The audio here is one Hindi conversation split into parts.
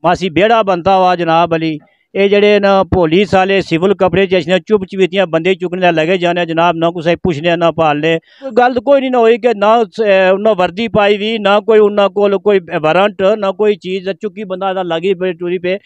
मासी बेड़ा बनता हुआ जनाब अली। ये जड़े ना पुलिस वाले सिविल कपड़े च चुप चवीतियां बंदे चुकने लगे जाने जनाब, ना कुछ पुछने ना पालने। गल तो कोई नहीं ना हुई कि ना उन्हें वर्दी पाई हुई, ना कोई उन्होंने कोल कोई वारंट, ना कोई चीज़ चुकी बंदा लगी पे टूरी पे।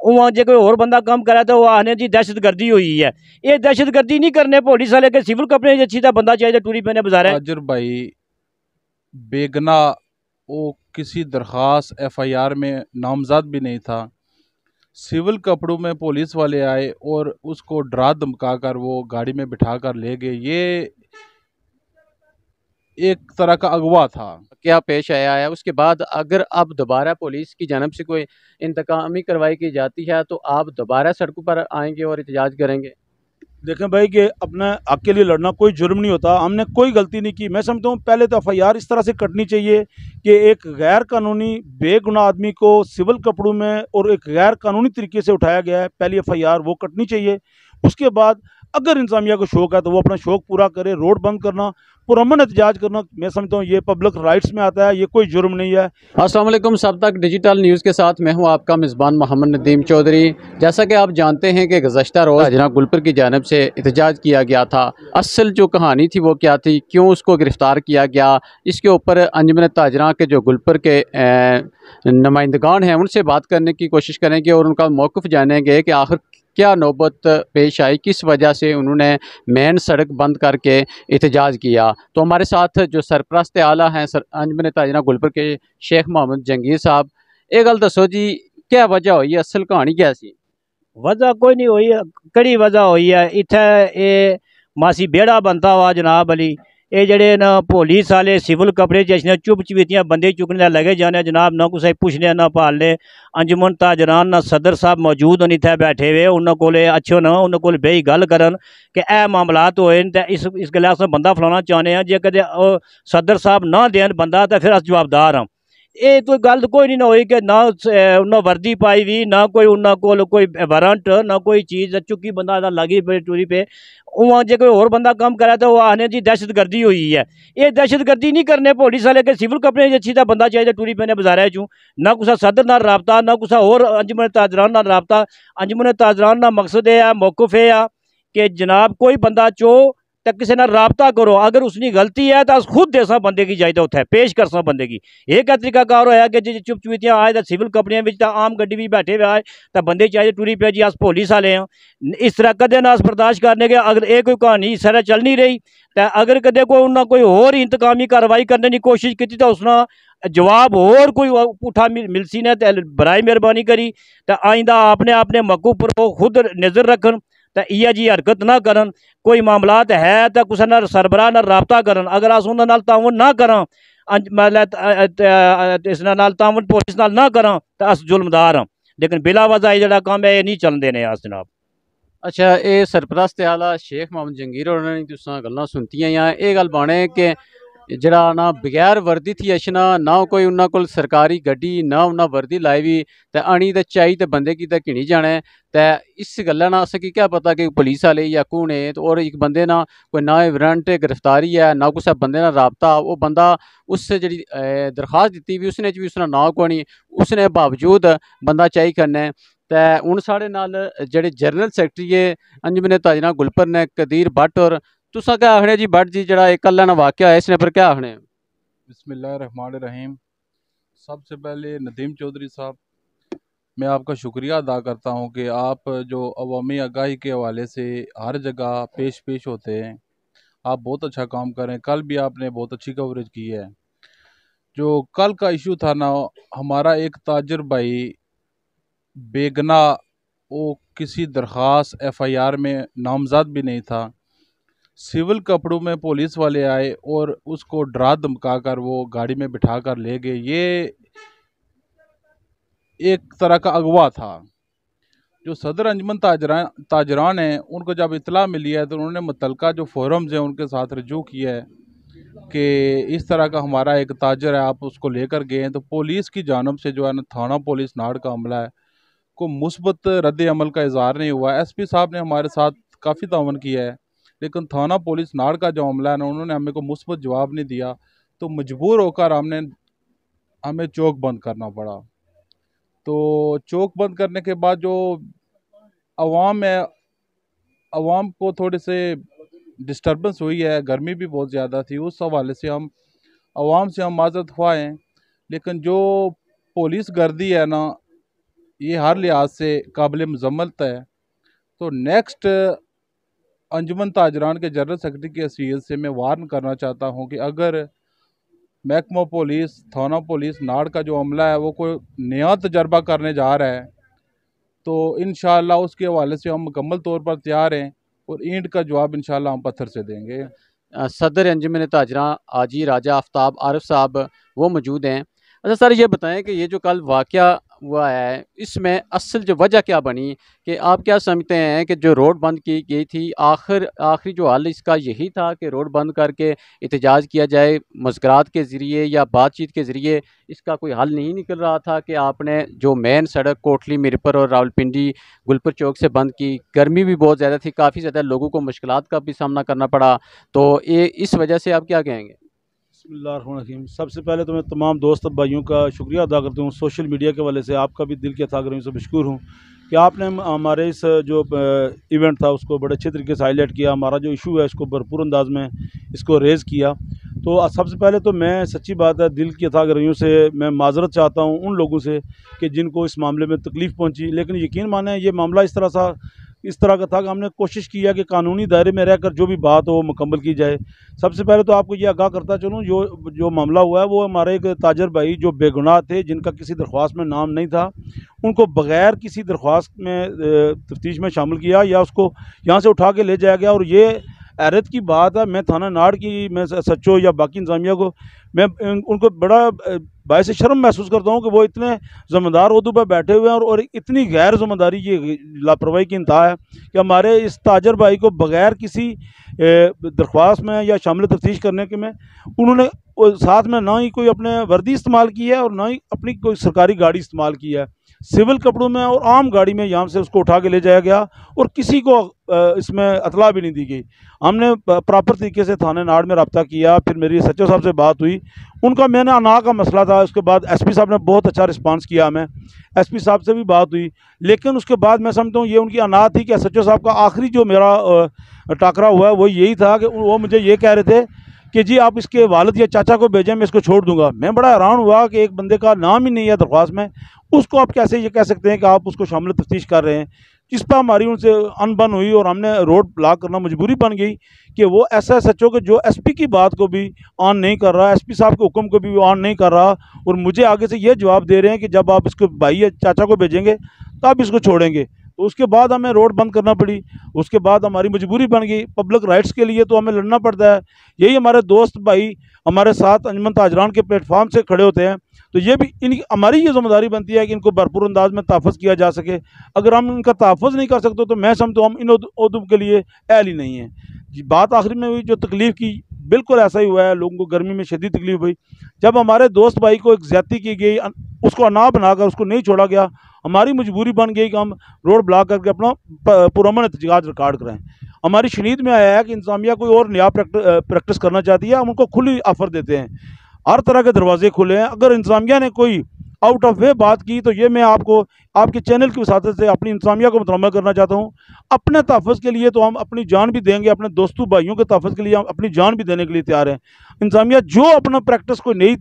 उहाँ जो कोई और बंदा कम करे तो वह आने की दहशतगर्दी हुई है। ये दहशतगर्दी नहीं करने पुलिस वाले के, सिविल कपड़े अच्छी तो बंदा चाहिए टूरी पे बाजार। ताजर भाई बेगना वो किसी दरख्वास्त एफआईआर में नामजद भी नहीं था। सिविल कपड़ों में पुलिस वाले आए और उसको डरा धमका कर वो गाड़ी में बिठा कर ले गए। ये एक तरह का अगवा था। क्या पेश आया है उसके बाद अगर अब दोबारा पुलिस की जानब से कोई इंतकामी कार्रवाई की जाती है तो आप दोबारा सड़कों पर आएंगे और एहतजाज करेंगे? देखें भाई कि अपने हक के लिए लड़ना कोई जुर्म नहीं होता। हमने कोई गलती नहीं की। मैं समझता हूँ पहले तो एफआईआर इस तरह से कटनी चाहिए कि एक गैर कानूनी बेगुनाह आदमी को सिविल कपड़ों में और एक गैर कानूनी तरीके से उठाया गया है, पहली एफआईआर वो कटनी चाहिए। उसके बाद अगर इंतजामिया को शौक है तो वो अपना शौक पूरा करे। रोड बंद करना, पुरअमन एहतजाज करना, मैं समझता हूँ ये पब्लिक राइट्स में आता है, ये कोई जुर्म नहीं है। अस्सलाम वालेकुम, सब तक डिजिटल न्यूज़ के साथ मैं हूं आपका मेज़बान मोहम्मद नदीम चौधरी। जैसा कि आप जानते हैं कि गुज़श्ता रोज़ जनाब गुलपर की जानिब से एहतजाज किया गया था। असल जो कहानी थी वो क्या थी, क्यों उसको गिरफ़्तार किया गया, इसके ऊपर अंजुमन ताजरा के जो गुलपर के नुमाइंदगान हैं उनसे बात करने की कोशिश करेंगे और उनका मौक़िफ़ जानेंगे कि आखिर क्या नौबत पेश आई, किस वजह से उन्होंने मेन सड़क बंद करके एहतजाज किया। तो हमारे साथ जो सरपरस्त आला हैं अंजुमन ताजरा गुलपर के शेख मोहम्मद जंगीर साहब, ये गल दसो जी क्या वजह हुई है, असल कहानी क्या सी? वजह कोई नहीं हुई, कड़ी वजह हुई है। इत्थे ये मासी बेड़ा बनता हुआ जनाब अली। ये जड़े ना पुलिस वाले सिविल कपड़े च चुप चवीतियां बंदे चुकने लगे जाने जनाब, ना कुछ पुछने ना पालने। अंजुमन ताजरान ना सदर साहब मौजूद होने इत्थे बैठे हुए, उन्होंने को अच्छे न उन्होंने को बेही गल करन कि ए मामलात होए ते इस गल्ला अस बंदा फलाना चाहते हैं। जे कदे सदर साहब ना देन बंदा तो फिर अस जवाबदार हाँ। ये तो गल कोई नहीं ना हुई कि ना उन्हें वर्दी पाई हुई, ना कोई उन्होंने को कोई वारंट, ना कोई चीज़ चुकी बंदा लगी पे टूरी पे। उहाँ जो कोई और बंदा कम करे तो वह आने की दहशतगर्दी हुई है। ये दहशतगर्दी नहीं करने पुलिस वाले के, सिविल कपड़े अच्छी तो बंदा चाहिए टूरी पे बाजारे चूँ। ना कुछ सदर ना राबता, ना कुछ और अंजुमन ताजरान ना राबता। अंजुमन ताजरान का मकसद यह है, मौकफ यह है कि जनाब कोई बंदा चो तो किसी ना राबता करो। अगर उसकी गलती है तो खुद देसा बंदे की चाहिए उत्थे पेश कर सा बंदे की। एक तरीकाकार होया कि जी चुप चुपीतियां आए तो सिविल कपड़ियां में आम गड्डी भी बैठे हुए आए तो बंदे चाहिए टूरी पे जी अस पुलिस वाले हैं। इस तरह कदे ना अस बर्दाश्त करने के। अगर ये कोई कहानी इस तरह चल नहीं रही तो अगर कदे कोई उन्हें कोई होर इंतकामी कार्रवाई करने की कोशिश की तो उसने जवाब और कोई पुठा मिलसी ने तो बराई मेहरबानी करी तो आइंदा अपने अपने मौकू पर वो खुद नज़र रखन तो इया जी हरकत ना करन। कोई मामलात है तो कुछ ना सरबराह ना राबता करन। अगर अस उन्होंने तावन ना करा, मतलब इस तावन पुलिस ना करा तो अस जुल्मदार हाँ। लेकिन बिला वजह जो काम है ये नहीं चलन देने अस जनाब। अच्छा, ये सरपरस्त आला शेख मोहम्मद जंगीर होरें तुसां गल्लां सुनतियां या ये गल बने कि जरा ना बगैर वर्दी थी अशना ना कोई उन्होंने कोल सरकारी गड्डी ना उन्हें वर्दी लाई हुई तो आनी तो चाही तो बंदे की तो घिनी जाना है। तो इस गल्ला ना असें क्या पता कि पुलिस वाले या कौन है। तो और एक बंदे ना कोई ना वारंट गिरफ्तारी है ना कुछ बंदे ना राबता, वो बंदा उससे जी दरख्वास्त दी भी उसने भी उसका ना कोई नहीं, उसने बावजूद बंदा चाही करना है। तो हूँ साढ़े नाल जेह्ड़े जनरल सैकटरी है अंजुमन ताजरा गुलपर ने कदीर भट्ट और तुसा क्या आखने जी भट्ट जी जरा एक कल वाक़या है इसने पर क्या आखने? बिस्मिल्लाहिर्रहमानिर्रहीम। सबसे पहले नदीम चौधरी साहब, मैं आपका शुक्रिया अदा करता हूं कि आप जो अवामी आगाही के हवाले से हर जगह पेश होते हैं, आप बहुत अच्छा काम करें। कल भी आपने बहुत अच्छी कवरेज की है। जो कल का इशू था ना, हमारा एक ताजर भाई बेगना वो किसी दरख्वास्त एफआईआर में नामजद भी नहीं था। सिविल कपड़ों में पुलिस वाले आए और उसको डरा धमका कर वो गाड़ी में बिठा कर ले गए। ये एक तरह का अगवा था। जो सदर अंजुमन ताजरान हैं, उनको जब इतला मिली है तो उन्होंने मुतलका जो फोरम्स हैं उनके साथ रजू किया है कि इस तरह का हमारा एक ताजर है, आप उसको लेकर गए हैं। तो पुलिस की जानब से जो है ना, थाना पुलिस नाड़ का अमला है को मुस्बत रद्द अमल का इजहार नहीं हुआ। एसपी साहब ने हमारे साथ काफ़ी तावन किया है, लेकिन थाना पुलिस नाड़ का जो अमला है ना, उन्होंने हमें को मुस्बत जवाब नहीं दिया। तो मजबूर होकर हमें चौक बंद करना पड़ा। तो चौक बंद करने के बाद जो अवाम है, अवाम को थोड़े से डिस्टर्बेंस हुई है, गर्मी भी बहुत ज़्यादा थी, उस हवाले से हम अवाम से हम माजरत ख्वाह हैं। लेकिन जो पुलिस गर्दी है ना, ये हर लिहाज से काबिल मजम्मत है। तो नेक्स्ट अंजुमन ताजरान के जनरल सेक्रेटरी की हैसियत से मैं वार्न करना चाहता हूँ कि अगर महकमा पुलिस, थाना पुलिस, नाड़ का जो अमला है वो कोई नया तजर्बा करने जा रहा है तो इंशाअल्लाह उसके हवाले से हम मुकम्मल तौर पर तैयार हैं और ईंट का जवाब इंशाअल्लाह हम पत्थर से देंगे। सदर अंजुमन ताजरा आजी राजा आफ्ताब आरिफ साहब वो मौजूद हैं। अच्छा सर, ये बताएं कि ये जो कल वाक़या हुआ है, इसमें असल जो वजह क्या बनी, कि आप क्या समझते हैं कि जो रोड बंद की गई थी, आखिरी जो हल इसका यही था कि रोड बंद करके एहतजाज किया जाए मुज़ाकरात के ज़रिए या बातचीत के ज़रिए? इसका कोई हल नहीं निकल रहा था कि आपने जो मेन सड़क कोटली मीरपुर और रावलपिंडी गुलपुर चौक से बंद की? गर्मी भी बहुत ज़्यादा थी, काफ़ी ज़्यादा लोगों को मुश्किलात का भी सामना करना पड़ा, तो ये इस वजह से आप क्या कहेंगे? बिस्मिल्लाहिर्रहमानिर्रहीम। सबसे पहले तो मैं तमाम दोस्त भाइयों का शुक्रिया अदा करता हूँ। सोशल मीडिया के वाले से आपका भी दिल के अथाह गर्मी से मशकूर हूँ कि आपने हमारे इस जो इवेंट था उसको बड़े अच्छे तरीके से हाईलाइट किया। हमारा जो इशू है इसको भरपूर अंदाज में इसको रेज़ किया। तो सबसे पहले तो मैं सच्ची बात है दिल की अथाह गर्मियों से मैं माजरत चाहता हूँ उन लोगों से कि जिनको इस मामले में तकलीफ़ पहुँची। लेकिन यकीन माने ये मामला इस तरह का था कि हमने कोशिश किया कि कानूनी दायरे में रहकर जो भी बात हो वो मुकम्मल की जाए। सबसे पहले तो आपको ये आगाह करता चलूँ, जो जो मामला हुआ है वो हमारे एक ताजर भाई जो बेगुनाह थे, जिनका किसी दरख्वास्त में नाम नहीं था, उनको बग़ैर किसी दरख्वास्त में तफ्तीश में शामिल किया या उसको यहाँ से उठा के ले जाया गया। और ये हैरत की बात है, मैं थाना नाड़ की मैं सच्चो या बाकी इंतजामिया को मैं उनको बड़ा बायस शर्म महसूस करता हूँ कि वो इतने ज़िम्मेदार ओहदे पर बैठे हुए हैं और इतनी गैर ज़िम्मेदारी ये लापरवाही की इंतहा है कि हमारे इस ताजर भाई को बग़ैर किसी दरख्वास्त में या शामिल तफ्तीश करने के में उन्होंने साथ में ना ही कोई अपने वर्दी इस्तेमाल की है और ना ही अपनी कोई सरकारी गाड़ी इस्तेमाल की है। सिविल कपड़ों में और आम गाड़ी में यहाँ से उसको उठा के ले जाया गया और किसी को इसमें अतला भी नहीं दी गई। हमने प्रॉपर तरीके से थाने नाड़ में रब्ता किया, फिर मेरी सच्चो साहब से बात हुई, उनका मैंने अना का मसला था। उसके बाद एसपी साहब ने बहुत अच्छा रिस्पांस किया, हमें एसपी साहब से भी बात हुई। लेकिन उसके बाद मैं समझता हूँ ये उनकी अना थी कि सच्चो साहब का आखिरी जो मेरा टाकरा हुआ है वो यही था कि वो मुझे ये कह रहे थे कि जी आप इसके वालिद या चाचा को भेजें, मैं इसको छोड़ दूंगा। मैं बड़ा हैरान हुआ कि एक बंदे का नाम ही नहीं है दरख्वास्त में, उसको आप कैसे ये कह सकते हैं कि आप उसको शामिल तफ्तीश कर रहे हैं। इस पर हमारी उनसे अनबन हुई और हमने रोड ब्लॉक करना मजबूरी बन गई कि वो SHO के जो SP की बात को भी ऑन नहीं कर रहा, SP साहब के हुक्म को भी ऑन नहीं कर रहा और मुझे आगे से ये जवाब दे रहे हैं कि जब आप इसको भाई या चाचा को भेजेंगे तब इसको छोड़ेंगे। तो उसके बाद हमें रोड बंद करना पड़ी, उसके बाद हमारी मजबूरी बन गई। पब्लिक राइट्स के लिए तो हमें लड़ना पड़ता है। यही हमारे दोस्त भाई हमारे साथ अंजुमन ताजरान के प्लेटफॉर्म से खड़े होते हैं, तो ये भी हमारी ये जिम्मेदारी बनती है कि इनको भरपूर अंदाज में तहफ़्फ़ुज़ किया जा सके। अगर हम इनका तहफ़्फ़ुज़ नहीं कर सकते तो मैं समझता हूँ हम इन उहदों के लिए अहल ही नहीं है। बात आखिरी में हुई जो तकलीफ़ की, बिल्कुल ऐसा ही हुआ है। लोगों को गर्मी में शदीद तकलीफ़ हुई जब हमारे दोस्त भाई को एक ज़्यादती की गई, उसको अना बनाकर उसको नहीं छोड़ा गया। हमारी मजबूरी बन गई कि हम रोड ब्लॉक करके अपना पुरअमन एहतजाज रिकॉर्ड कराएं। हमारी शनीद में आया है कि इंतजामिया कोई और नया प्रैक्टिस करना चाहती है, हम उनको खुली ऑफ़र देते हैं, हर तरह के दरवाजे खुले हैं। अगर इंतजामिया ने कोई आउट ऑफ वे बात की तो ये मैं आपको आपके चैनल की वसातत से अपनी इंतजामिया को मुतम्मा करना चाहता हूँ। अपने तहफ़्फ़ुज़ के लिए तो हम अपनी जान भी देंगे, अपने दोस्तों भाइयों के तहफ़्फ़ुज़ के लिए हम अपनी जान भी देने के लिए तैयार हैं। इंतजामिया जो अपना प्रैक्टिस कोई नई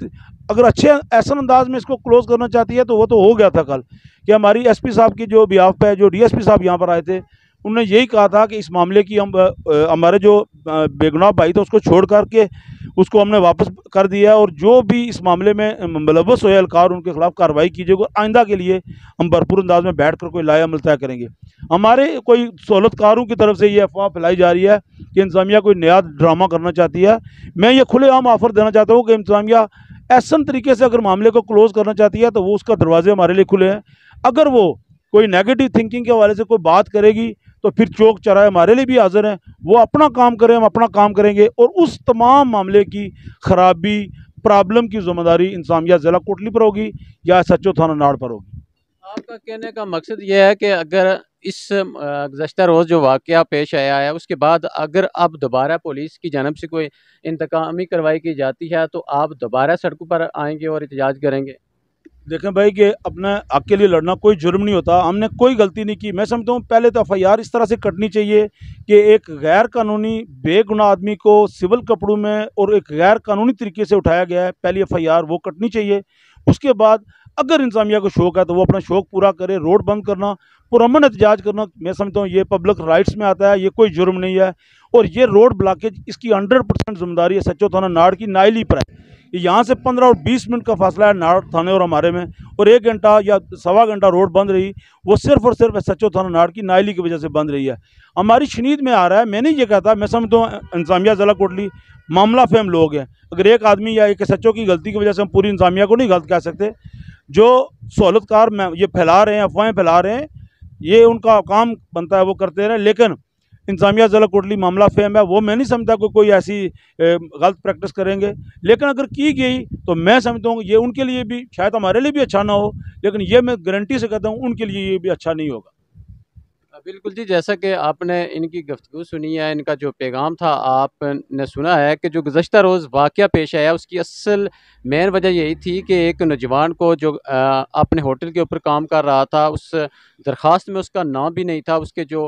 अगर अच्छे ऐसा अंदाज में इसको क्लोज़ करना चाहती है तो वो तो हो गया था कल कि हमारी SP साहब की जो बिहाफ पे जो DSP साहब यहाँ पर आए थे, उन्होंने यही कहा था कि इस मामले की हम हमारे जो बेगुनाह भाई था उसको छोड़ करके उसको हमने वापस कर दिया और जो भी इस मामले में मुलव्वस हुए एहलकार उनके खिलाफ कार्रवाई कीजिएगा। आइंदा के लिए हम भरपूर अंदाज में बैठ कर कोई लाया अमल तय करेंगे। हमारे कोई सहूलतकारों की तरफ से ये अफवाह फैलाई जा रही है कि इंतजामिया कोई नया ड्रामा करना चाहती है। मैं ये खुलेआम ऑफ़र देना चाहता हूँ कि इंतजामिया ऐसा तरीके से अगर मामले को क्लोज़ करना चाहती है तो वो उसका दरवाजे हमारे लिए खुले हैं। अगर वो कोई नेगेटिव थिंकिंग के हवाले से कोई बात करेगी तो फिर चौक चौराहे हमारे लिए भी हाजिर हैं। वो अपना काम करें, हम अपना काम करेंगे और उस तमाम मामले की ख़राबी प्रॉब्लम की ज़िम्मेदारी इंतजामिया ज़िला कोटली पर होगी या SHO थाना नाड़ पर होगी। आपका कहने का मकसद ये है कि अगर इस गुज़श्ता रोज़ जो वाक़या पेश आया है उसके बाद अगर अब दोबारा पुलिस की जानब से कोई इंतकामी कार्रवाई की जाती है तो आप दोबारा सड़कों पर आएंगे और एहतजाज करेंगे? देखें भाई कि अपने हक के लिए लड़ना कोई जुर्म नहीं होता। हमने कोई गलती नहीं की। मैं समझता हूँ पहले तो एफआईआर इस तरह से कटनी चाहिए कि एक गैर कानूनी बेगुनाह आदमी को सिविल कपड़ों में और एक गैर कानूनी तरीके से उठाया गया है, पहली एफआईआर वो कटनी चाहिए। उसके बाद अगर इंतजामिया को शौक है तो वो अपना शौक पूरा करे। रोड बंद करना, पुरअमन एहतजाज करना, मैं समझता हूँ ये पब्लिक राइट्स में आता है, ये कोई जुर्म नहीं है। और ये रोड ब्लॉकेज इसकी 100% जिम्मेदारी है SHO थाना नाड़ की, नाइली पर है। यहाँ से 15 और 20 मिनट का फासला है नाड़ थाने और हमारे में, और 1 घंटा या सवा घंटा रोड बंद रही, वो सिर्फ और सिर्फ SHO थाना नाड़ की नाइली की वजह से बंद रही है। हमारी शनीद में आ रहा है। मैंने ये कहता, मैं समझता हूँ इंतजामिया ज़िला कोटली मामला फेम लोग हैं। अगर एक आदमी या एक SHO की गलती की वजह से हम पूरी इंतजामिया को नहीं गलत कह सकते। जो सहूलतकार में ये फैला रहे हैं, अफवाहें फैला रहे हैं, ये उनका काम बनता है, वो करते रहें। लेकिन इंतजामिया ज़िला कोटली मामला फेम है, वो मैं नहीं समझता कोई ऐसी गलत प्रैक्टिस करेंगे। लेकिन अगर की गई तो मैं समझता हूँ ये उनके लिए भी, शायद हमारे लिए भी अच्छा ना हो, लेकिन ये मैं गारंटी से कहता हूँ उनके लिए ये भी अच्छा नहीं होगा। बिल्कुल जी, जैसा कि आपने इनकी गुफ्तगू सुनी है, इनका जो पैगाम था आपने सुना है कि जो गुज़श्ता रोज़ वाक़या पेश आया उसकी असल मेन वजह यही थी कि एक नौजवान को जो अपने होटल के ऊपर काम कर रहा था, उस दरख्वास्त में उसका नाम भी नहीं था। उसके जो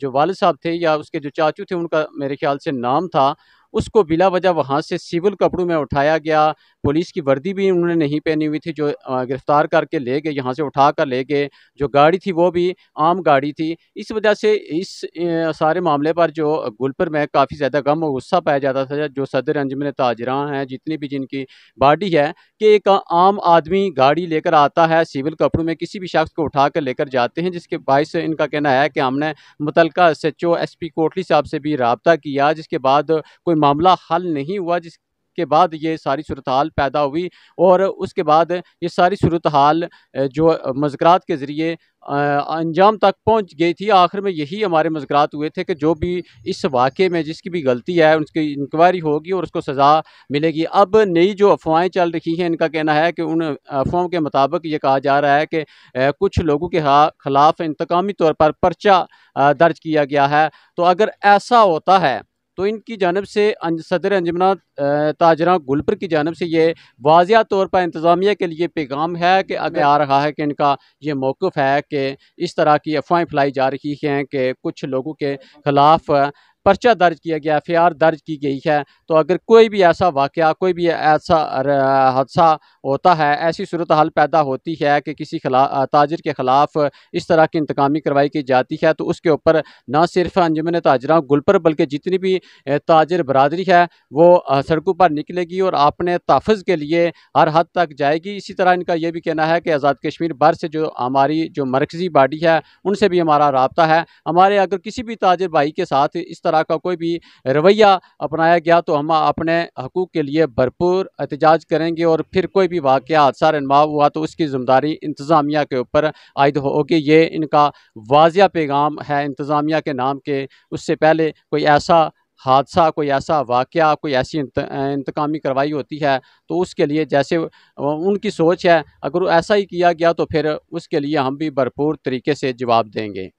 वालिद साहब थे या उसके जो चाचू थे उनका मेरे ख्याल से नाम था। उसको बिला वजह वहाँ से सिविल कपड़ों में उठाया गया। पुलिस की वर्दी भी उन्होंने नहीं पहनी हुई थी, जो गिरफ़्तार करके ले गए, यहाँ से उठा कर ले गए। जो गाड़ी थी वो भी आम गाड़ी थी। इस वजह से इस सारे मामले पर जो गुलपर में काफ़ी ज़्यादा गम और गुस्सा पाया जाता था। जो सदर अंजुमन ताजरान हैं, जितनी भी जिनकी बॉडी है, कि एक आम आदमी गाड़ी लेकर आता है सिविल कपड़ों में, किसी भी शख्स को उठा कर लेकर जाते हैं, जिसके बायस इनका कहना है कि हमने मुतलका SHO SP कोटली साहब से भी रब्ता किया, जिसके बाद कोई मामला हल नहीं हुआ, जिसके बाद ये सारी सूरत हाल पैदा हुई। और उसके बाद ये सारी सूरत हाल जो मुज़ाकरात के ज़रिए अंजाम तक पहुंच गई थी। आखिर में यही हमारे मुज़ाकरात हुए थे कि जो भी इस वाक़े में जिसकी भी गलती है उसकी इंक्वायरी होगी और उसको सज़ा मिलेगी। अब नई जो अफवाहें चल रही हैं, इनका कहना है कि उन अफवाहों के मुताबिक ये कहा जा रहा है कि कुछ लोगों के ख़िलाफ़ इंतकामी तौर पर पर्चा दर्ज किया गया है। तो अगर ऐसा होता है तो इनकी जानिब से सदर अंजुमन ताजरान गुलपर की जानिब से ये वाज़िया तौर पर इंतज़ामिया के लिए पैगाम है कि आगे आ रहा है कि इनका ये मौक़िफ़ है कि इस तरह की अफवाहें फैलाई जा रही हैं कि कुछ लोगों के ख़िलाफ़ पर्चा दर्ज किया गया, FIR दर्ज की गई है। तो अगर कोई भी ऐसा वाक़या, कोई भी ऐसा हादसा होता है, ऐसी सूरत हाल पैदा होती है कि किसी ताजिर के ख़िलाफ़ इस तरह की इंतकामी कार्रवाई की जाती है, तो उसके ऊपर ना सिर्फ अंजुमन ताजरान गुलपर बल्कि जितनी भी ताजिर बरादरी है वो सड़कों पर निकलेगी और अपने तहफ़्फ़ुज़ के लिए हर हद तक जाएगी। इसी तरह इनका ये भी कहना है कि आज़ाद कश्मीर बर से जो हमारी जो मरकज़ी बॉडी है उनसे भी हमारा रब्ता है। हमारे अगर किसी भी ताजिर भाई के साथ इस तरह का कोई भी रवैया अपनाया गया तो हम अपने हकूक़ के लिए भरपूर एहतजाज करेंगे, और फिर कोई भी वाक़या हादसा रहनुमा हुआ तो उसकी ज़िम्मेदारी इंतज़ामिया के ऊपर आयद होगी। ये इनका वाज़िया पैगाम है इंतज़ामिया के नाम के। उससे पहले कोई ऐसा हादसा, कोई ऐसा वाक़या, कोई ऐसी इंतकामी कार्रवाई होती है तो उसके लिए जैसे उनकी सोच है, अगर ऐसा ही किया गया तो फिर उसके लिए हम भी भरपूर तरीके से जवाब देंगे।